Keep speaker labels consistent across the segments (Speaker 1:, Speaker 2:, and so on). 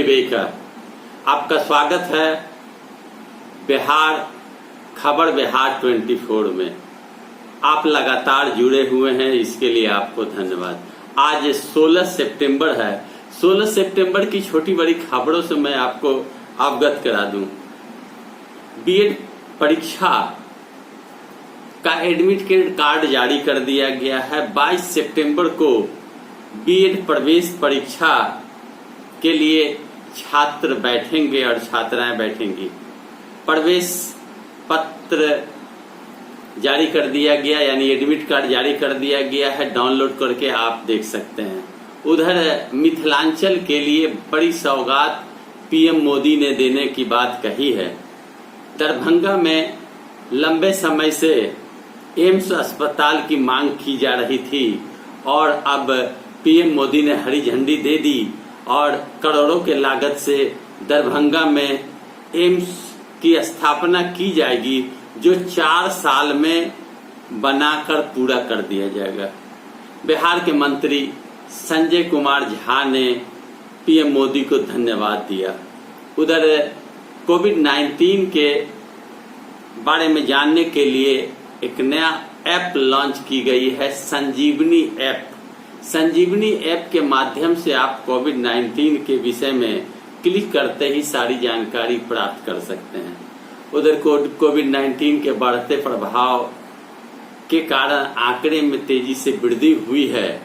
Speaker 1: Baker, आपका स्वागत है बिहार खबर बिहार 24 में। आप लगातार जुड़े हुए हैं, इसके लिए आपको धन्यवाद। आज 16 सितंबर है। 16 सितंबर की छोटी बड़ी खबरों से मैं आपको अवगत करा दूं। बीएड परीक्षा का एडमिट कार्ड जारी कर दिया गया है। 22 सितंबर को बीएड प्रवेश परीक्षा के लिए छात्र बैठेंगे और छात्राएं बैठेंगी। प्रवेश पत्र जारी कर दिया गया, यानी एडमिट कार्ड जारी कर दिया गया है। डाउनलोड करके आप देख सकते हैं। उधर मिथिलांचल के लिए बड़ी सौगात पीएम मोदी ने देने की बात कही है। दरभंगा में लंबे समय से एम्स अस्पताल की मांग की जा रही थी और अब पीएम मोदी ने हरी झंडी दे दी और करोड़ों के लागत से दरभंगा में एम्स की स्थापना की जाएगी, जो 4 साल में बनाकर पूरा कर दिया जाएगा। बिहार के मंत्री संजय कुमार झा ने पीएम मोदी को धन्यवाद दिया। उधर कोविड-19 के बारे में जानने के लिए एक नया ऐप लॉन्च की गई है, संजीवनी ऐप। संजीवनी ऐप के माध्यम से आप कोविड-19 के विषय में क्लिक करते ही सारी जानकारी प्राप्त कर सकते हैं। उधर कोविड-19 के बढ़ते प्रभाव के कारण आंकड़े में तेजी से वृद्धि हुई है।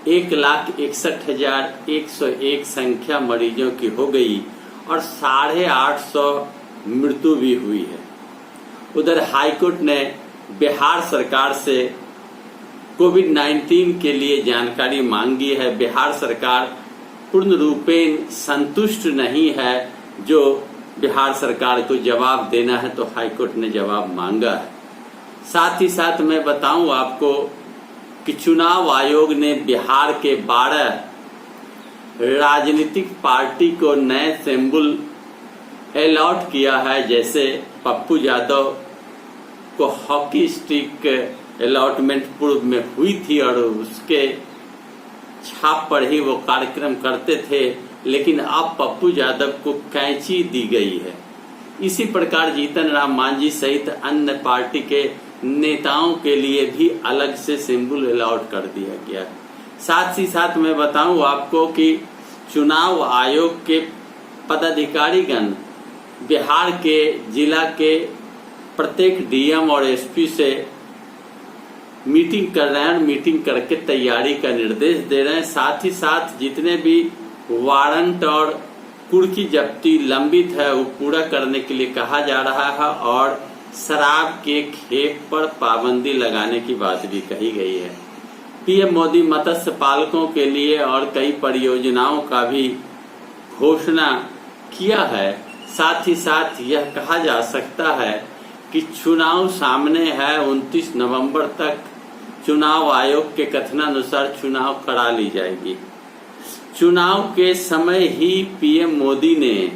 Speaker 1: 1,61,101 संख्या मरीजों की हो गई और 850 मृत्यु भी हुई है। उधर हाईकोर्ट ने बिहार सरकार से कोविड-19 के लिए जानकारी मांगी है। बिहार सरकार पूर्ण रूपेण संतुष्ट नहीं है। जो बिहार सरकार को जवाब देना है तो हाईकोर्ट ने जवाब मांगा है। साथ ही साथ मैं बताऊं आपको कि चुनाव आयोग ने बिहार के 12 राजनीतिक पार्टी को नए सिंबल अलॉट किया है। जैसे पप्पू यादव को हॉकी स्टिक अलॉटमेंट पूर्व में हुई थी और उसके छाप पर ही वो कार्यक्रम करते थे, लेकिन अब पप्पू यादव को कैंची दी गई है। इसी प्रकार जीतन राम मांझी सहित अन्य पार्टी के नेताओं के लिए भी अलग से सिंबल अलॉट कर दिया गया है। साथ ही साथ मैं बताऊं आपको कि चुनाव आयोग के पदाधिकारीगण बिहार के जिला के प्रत्येक डीएम और एसपी से मीटिंग कर रहे हैं। मीटिंग करके तैयारी का निर्देश दे रहे हैं। साथ ही साथ जितने भी वारंट और कुर्की जब्ती लंबित है वो पूरा करने के लिए कहा जा रहा है और शराब के खेप पर पाबंदी लगाने की बात भी कही गई है। पीएम मोदी मत्स्य पालकों के लिए और कई परियोजनाओं का भी घोषणा किया है। साथ ही साथ यह कहा जा सकता है कि चुनाव सामने है। 29 नवंबर तक चुनाव आयोग के कथनानुसार चुनाव करा ली जाएगी। चुनाव के समय ही पीएम मोदी ने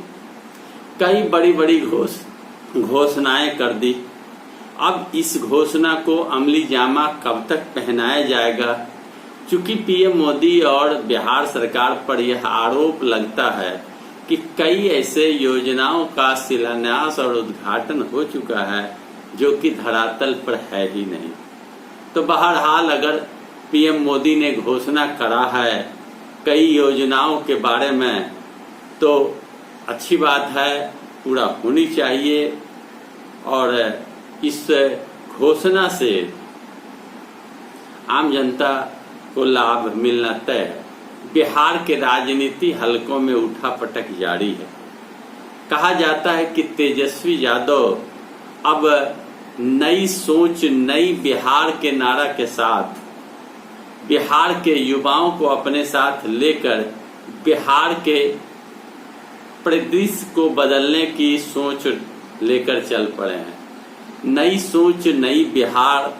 Speaker 1: कई बड़ी बड़ी घोषणाएं कर दी। अब इस घोषणा को अमली जामा कब तक पहनाया जाएगा? चूंकि पीएम मोदी और बिहार सरकार पर यह आरोप लगता है कि कई ऐसे योजनाओं का शिलान्यास और उद्घाटन हो चुका है जो कि धरातल पर है ही नहीं। तो बहरहाल अगर पीएम मोदी ने घोषणा करा है कई योजनाओं के बारे में तो अच्छी बात है, पूरा होनी चाहिए और इस घोषणा से आम जनता को लाभ मिलना तय है। बिहार के राजनीति हलकों में उठापटक जारी है। कहा जाता है कि तेजस्वी यादव अब नई सोच नई बिहार के नारा के साथ बिहार के युवाओं को अपने साथ लेकर बिहार के परिदृश्य को बदलने की सोच लेकर चल पड़े हैं। नई सोच नई बिहार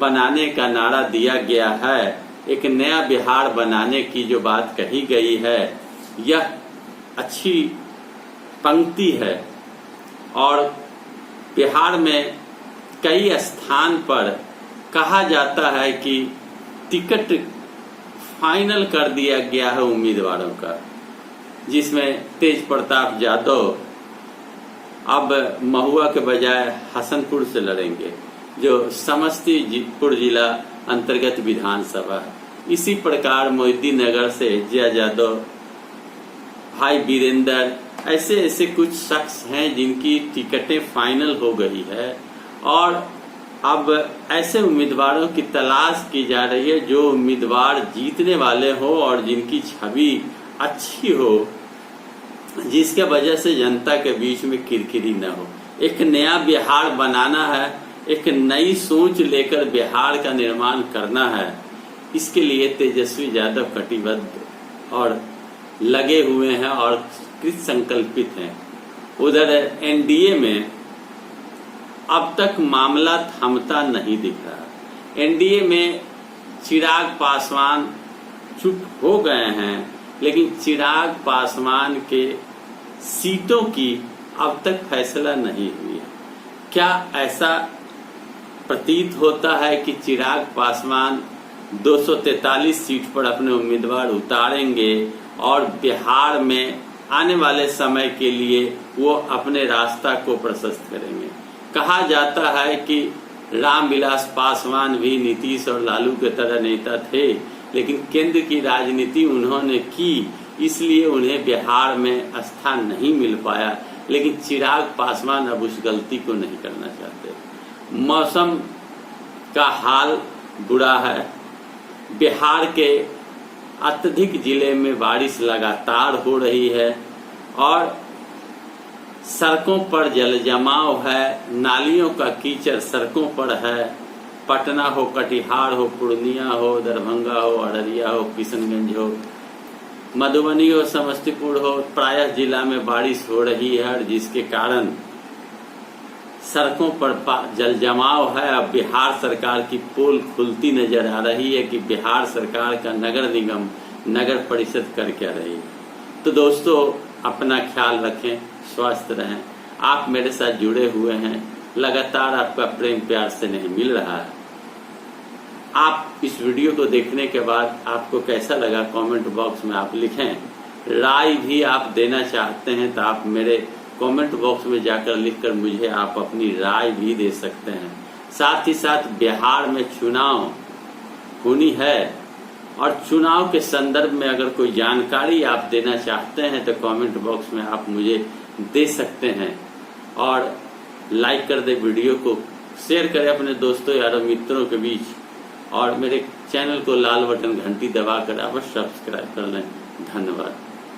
Speaker 1: बनाने का नारा दिया गया है। एक नया बिहार बनाने की जो बात कही गई है यह अच्छी पंक्ति है और बिहार में कई स्थान पर कहा जाता है कि टिकट फाइनल कर दिया गया है उम्मीदवारों का। जिसमें तेज प्रताप यादव अब महुआ के बजाय हसनपुर से लड़ेंगे, जो समस्तीपुर जिला अंतर्गत विधानसभा है। इसी प्रकार मोहिद्दीननगर से जया यादव, भाई वीरेंद्र, ऐसे ऐसे कुछ शख्स हैं जिनकी टिकटें फाइनल हो गई है और अब ऐसे उम्मीदवारों की तलाश की जा रही है जो उम्मीदवार जीतने वाले हो और जिनकी छवि अच्छी हो, जिसके वजह से जनता के बीच में किरकिरी न हो। एक नया बिहार बनाना है, एक नई सोच लेकर बिहार का निर्माण करना है। इसके लिए तेजस्वी यादव कटिबद्ध और लगे हुए हैं और कृत संकल्पित हैं। उधर एनडीए में अब तक मामला थमता नहीं दिख रहा। एनडीए में चिराग पासवान चुप हो गए हैं, लेकिन चिराग पासवान के सीटों की अब तक फैसला नहीं हुई है। क्या ऐसा प्रतीत होता है कि चिराग पासवान 243 सीट पर अपने उम्मीदवार उतारेंगे और बिहार में आने वाले समय के लिए वो अपने रास्ता को प्रशस्त करेंगे। कहा जाता है कि रामविलास पासवान भी नीतीश और लालू के तरह नेता थे, लेकिन केंद्र की राजनीति उन्होंने की, इसलिए उन्हें बिहार में स्थान नहीं मिल पाया। लेकिन चिराग पासवान अब उस गलती को नहीं करना चाहते। मौसम का हाल बुरा है। बिहार के अत्यधिक जिले में बारिश लगातार हो रही है और सड़कों पर जल जमाव है, नालियों का कीचड़ सड़कों पर है। पटना हो, कटिहार हो, पूर्णिया हो, दरभंगा हो, अररिया हो, किशनगंज हो, मधुबनी हो, समस्तीपुर हो, प्रायः जिला में बारिश हो रही है और जिसके कारण सड़कों पर जल जमाव है। अब बिहार सरकार की पोल खुलती नजर आ रही है कि बिहार सरकार का नगर निगम, नगर परिषद कर क्या रही है। तो दोस्तों, अपना ख्याल रखें, स्वस्थ रहें। आप मेरे साथ जुड़े हुए हैं, लगातार आपका प्रेम प्यार से नहीं मिल रहा है। आप इस वीडियो को देखने के बाद आपको कैसा लगा कमेंट बॉक्स में आप लिखें। राय भी आप देना चाहते हैं तो आप मेरे कमेंट बॉक्स में जाकर लिखकर मुझे आप अपनी राय भी दे सकते हैं। साथ ही साथ बिहार में चुनाव होनी है और चुनाव के संदर्भ में अगर कोई जानकारी आप देना चाहते हैं तो कमेंट बॉक्स में आप मुझे दे सकते हैं। और लाइक कर दे वीडियो को, शेयर करें अपने दोस्तों यारों मित्रों के बीच और मेरे चैनल को लाल बटन घंटी दबाकर अवश्य सब्सक्राइब कर लें। धन्यवाद।